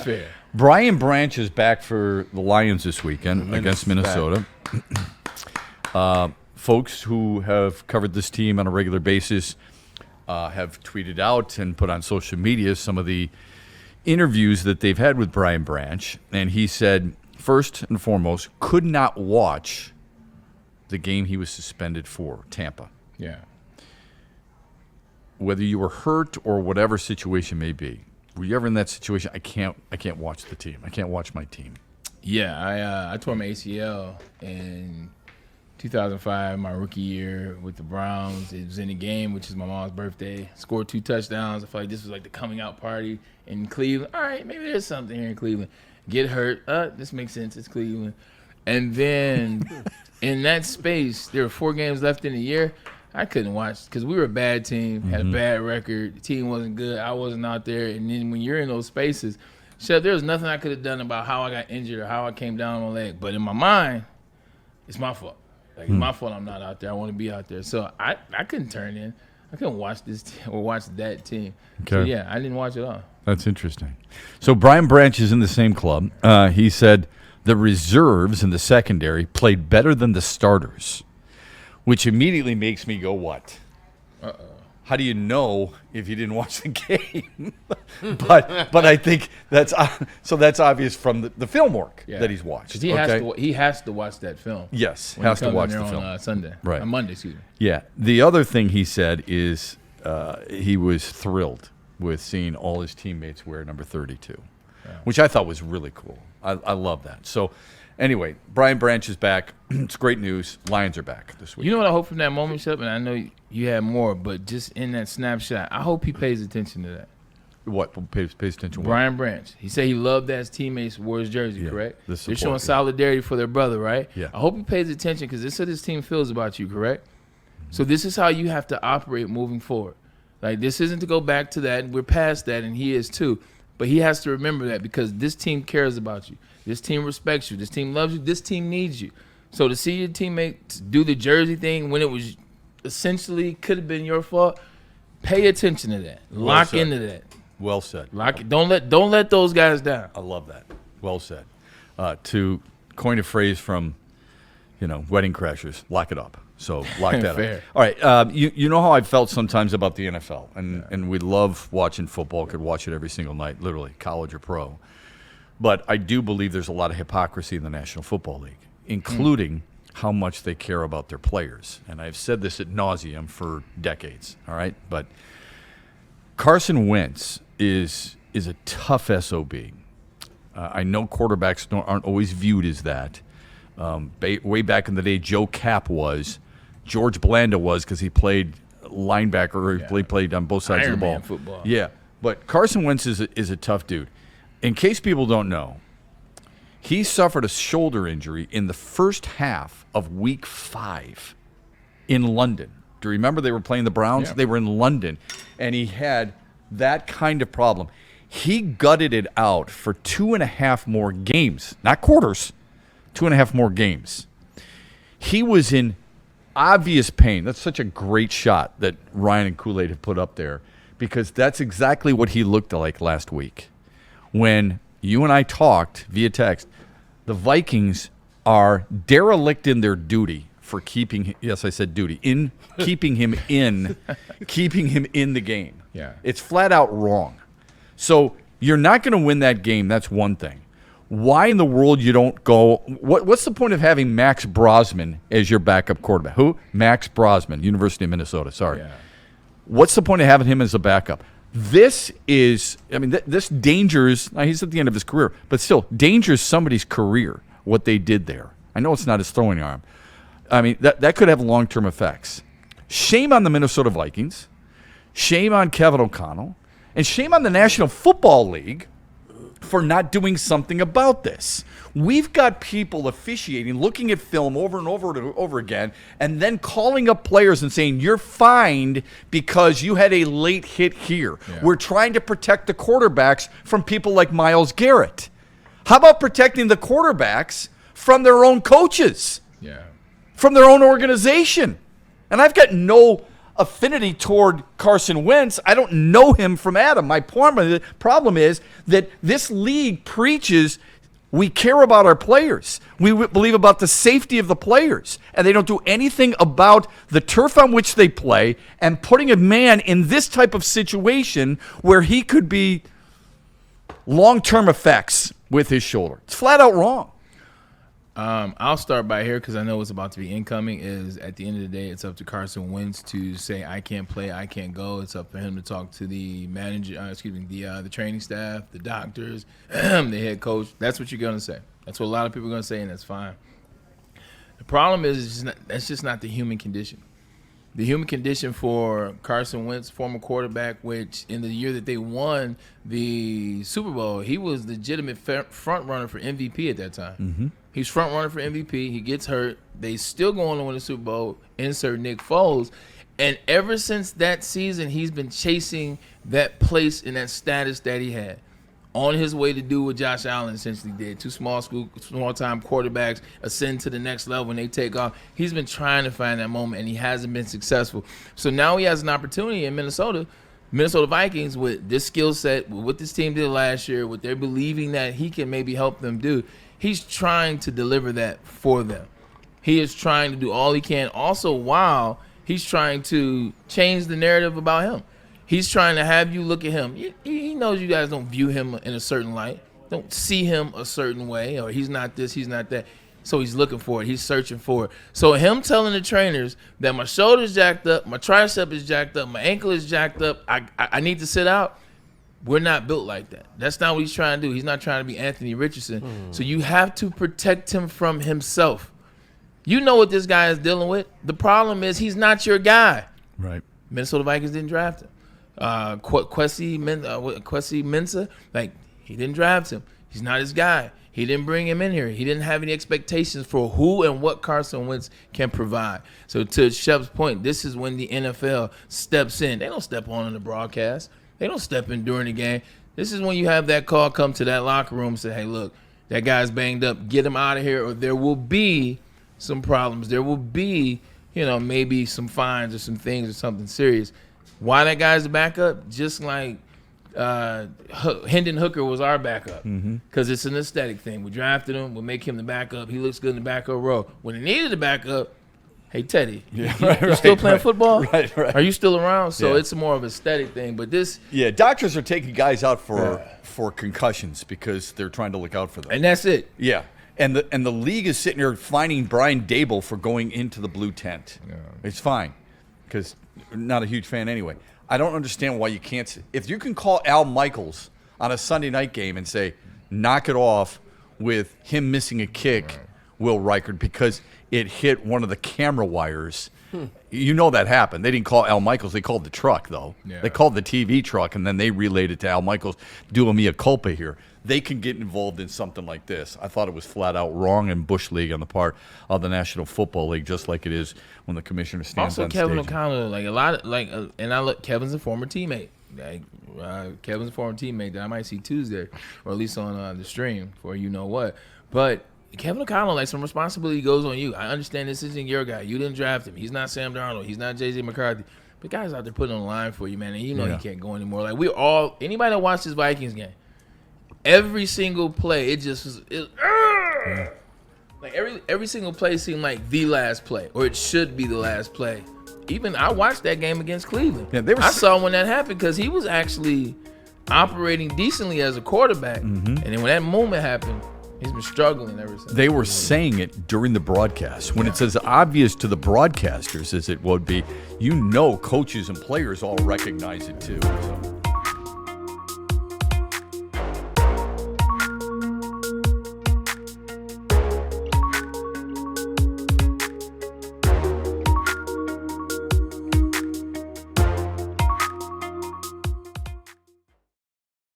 fair. Brian Branch is back for the Lions this weekend against Minnesota. Folks who have covered this team on a regular basis have tweeted out and put on social media some of the interviews that they've had with Brian Branch. And he said, first and foremost, could not watch the game he was suspended for, Tampa. Yeah. Whether you were hurt or whatever situation may be, were you ever in that situation? I can't watch the team. I can't watch my team. Yeah, I tore my ACL in 2005, my rookie year with the Browns. It was in a game, which is my mom's birthday. Scored 2 touchdowns. I felt like this was like the coming out party in Cleveland. All right, maybe there's something here in Cleveland. Get hurt. This makes sense. It's Cleveland. And then in that space, there were 4 games left in the year. I couldn't watch because we were a bad team, had a bad record. The team wasn't good. I wasn't out there. And then when you're in those spaces, Shep, there was nothing I could have done about how I got injured or how I came down on my leg. But in my mind, it's my fault. Like, it's my fault I'm not out there. I want to be out there. So I couldn't turn in. I couldn't watch this team or watch that team. Okay. So, yeah, I didn't watch it all. That's interesting. So Brian Branch is in the same club. He said the reserves in the secondary played better than the starters, which immediately makes me go, what? Uh-oh. How do you know if you didn't watch the game? but I think that's obvious from the film work that he's watched. Because he has to watch that film. Yes, has to watch the film on Sunday, right? On Monday, excuse me. Yeah. The other thing he said is he was thrilled with seeing all his teammates wear number 32, which I thought was really cool. I love that. So. Anyway, Brian Branch is back. It's great news. Lions are back this week. You know what I hope from that moment, Shep? And I know you had more, but just in that snapshot, I hope he pays attention to that. What? Pays attention to what? Brian Branch. He said he loved that his teammates wore his jersey, correct? They're showing solidarity for their brother, right? Yeah. I hope he pays attention because this is what his team feels about you, correct? So this is how you have to operate moving forward. Like, this isn't to go back to that. We're past that, and he is too. But he has to remember that because this team cares about you. This team respects you. This team loves you. This team needs you. So to see your teammates do the jersey thing when it was essentially could have been your fault, pay attention to that. Lock into that. Well said. Lock it. Don't let those guys down. I love that. Well said. To coin a phrase from, Wedding Crashers, lock it up. So lock that Fair. up. All right. You know how I felt sometimes about the NFL, and we love watching football. Could watch it every single night, literally, college or pro. But I do believe there's a lot of hypocrisy in the National Football League, including how much they care about their players. And I've said this ad nauseum for decades, all right? But Carson Wentz is a tough SOB. I know quarterbacks aren't always viewed as that. Way back in the day, Joe Kapp was. George Blanda was because he played linebacker or he played on both sides of the ball. Football. Yeah, but Carson Wentz is a tough dude. In case people don't know, he suffered a shoulder injury in the first half of Week 5 in London. Do you remember they were playing the Browns? Yeah. They were in London, and he had that kind of problem. He gutted it out for 2.5 more games, not quarters, 2.5 more games. He was in obvious pain. That's such a great shot that Ryan and Kool-Aid have put up there because that's exactly what he looked like last week. When you and I talked via text, the Vikings are derelict in their duty for keeping. Yes, I said duty in keeping him in the game. Yeah, it's flat out wrong. So you're not going to win that game. That's one thing. Why in the world you don't go? What's the point of having Max Brosman as your backup quarterback? Who? Max Brosman, University of Minnesota. Sorry. Yeah. What's the point of having him as a backup? This is, this dangers, now he's at the end of his career, but still dangers somebody's career, what they did there. I know it's not his throwing arm. That could have long-term effects. Shame on the Minnesota Vikings. Shame on Kevin O'Connell. And shame on the National Football League for not doing something about this. We've got people officiating, looking at film over and over again, and then calling up players and saying, you're fined because you had a late hit here. Yeah. We're trying to protect the quarterbacks from people like Myles Garrett. How about protecting the quarterbacks from their own coaches? Yeah. From their own organization? And I've got no affinity toward Carson Wentz. I don't know him from Adam. My problem is that this league preaches we care about our players. We believe about the safety of the players. And they don't do anything about the turf on which they play and putting a man in this type of situation where he could be long-term effects with his shoulder. It's flat out wrong. I'll start by here because I know what's about to be incoming. Is at the end of the day, it's up to Carson Wentz to say I can't play, I can't go. It's up for him to talk to the manager, the training staff, the doctors, the head coach. That's what you're gonna say. That's what a lot of people are gonna say, and that's fine. The problem is that's just not the human condition. The human condition for Carson Wentz, former quarterback, which in the year that they won the Super Bowl, he was legitimate front runner for MVP at that time. Mm-hmm. He's front runner for MVP. He gets hurt. They still go on to win the Super Bowl. Insert Nick Foles. And ever since that season, he's been chasing that place and that status that he had. On his way to do what Josh Allen essentially did. Two small-time quarterbacks ascend to the next level when they take off. He's been trying to find that moment, and he hasn't been successful. So now he has an opportunity in Minnesota Vikings, with this skill set, with what this team did last year, what they're believing that he can maybe help them do. He's trying to deliver that for them. He is trying to do all he can. Also, while he's trying to change the narrative about him. He's trying to have you look at him. He knows you guys don't view him in a certain light, don't see him a certain way, or he's not this, he's not that. So he's looking for it. He's searching for it. So him telling the trainers that my shoulder's jacked up, my tricep is jacked up, my ankle is jacked up, I need to sit out, we're not built like that. That's not what he's trying to do. He's not trying to be Anthony Richardson. So you have to protect him from himself. You know what this guy is dealing with. The problem is he's not your guy. Right. Minnesota Vikings didn't draft him. Kwesi Mensah, he didn't draft him. He's not his guy. He didn't bring him in here. He didn't have any expectations for who and what Carson Wentz can provide. So to Shep's point, this is when the NFL steps in. They don't step on in the broadcast. They don't step in during the game. This is when you have that call come to that locker room and say, hey, look, that guy's banged up. Get him out of here, or there will be some problems. There will be, maybe some fines or some things or something serious. Why that guy's a backup? Just like Hendon Hooker was our backup, because it's an aesthetic thing. We drafted him. We'll make him the backup. He looks good in the backup row. When he needed a backup, hey, Teddy, you still playing football? Right. Are you still around? So it's more of an aesthetic thing. But this... Yeah, doctors are taking guys out for concussions because they're trying to look out for them. And that's it. Yeah. And the league is sitting here fining Brian Dable for going into the blue tent. Yeah. It's fine, because I'm not a huge fan anyway. I don't understand why you can't. If you can call Al Michaels on a Sunday night game and say, knock it off with him missing a kick, Will Reichard, because it hit one of the camera wires. You know that happened. They didn't call Al Michaels. They called the truck, though. Yeah. They called the TV truck, and then they relayed it to Al Michaels. Do a mea culpa here. They can get involved in something like this. I thought it was flat out wrong in Bush League on the part of the National Football League, just like it is when the commissioner stands on stage. Also, Kevin O'Connell, and I look, Kevin's a former teammate. Kevin's a former teammate that I might see Tuesday, or at least on the stream for you know what. But Kevin O'Connell, some responsibility goes on you. I understand this isn't your guy. You didn't draft him. He's not Sam Darnold. He's not J.J. McCarthy. But guys out there putting on the line for you, man, and you know he can't go anymore. Anybody that watched this Vikings game, every single play, it just was every single play seemed like the last play, or it should be the last play. Even I watched that game against Cleveland. Yeah, I saw when that happened, because he was actually operating decently as a quarterback, and then when that moment happened, he's been struggling ever since. They were saying it during the broadcast. When it's as obvious to the broadcasters as it would be, coaches and players all recognize it too. So.